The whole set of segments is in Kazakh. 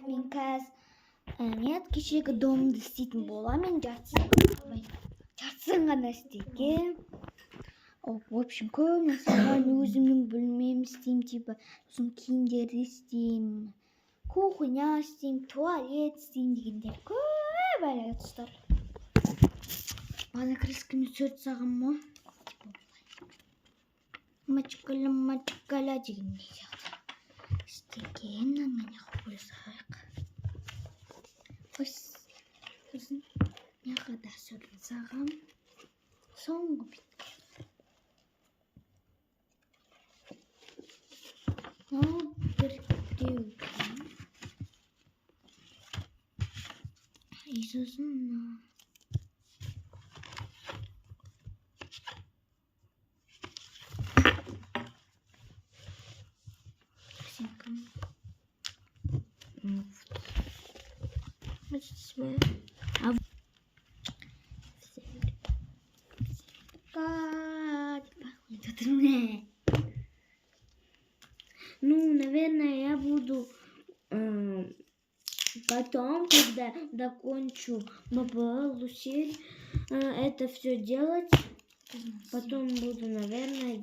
Мен қазір кешегі домымды істейтін боламын. Мен жартысын ғана істеймін. В общем, көп нәрсе бар. Өзімнің білмеймін, істеймін, типа, сосын киімдерді істеймін, кухня істеймін, туалет істеймін дегендер көп әлі тұстар. Бана кіріскені 4 сағым ма? Мачкала дегендей сияқты. Істегеннен мен қойсайық. Сосын мияға да 4 сағым. Соңғы бітті. Біреу и сосын Ну, наверное, я буду потом, когда закончу Лусиль, это все делать. Потом буду, наверное,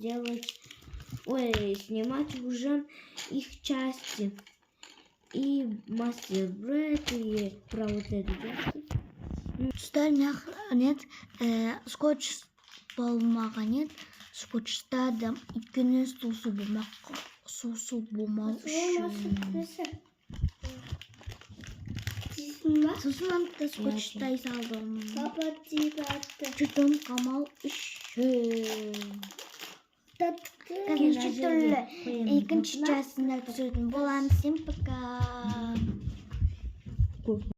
снимать уже их части. И Мастер Бред, и про вот эту часть. Тұстар нет, скотч болмаған нет. Скотчта да икені сусу болмау үшін. Сосын да скотчтай салдым. Жұтым қамау үшін. Неше түрлі екінші частында түсірдім боламын. Всем пока.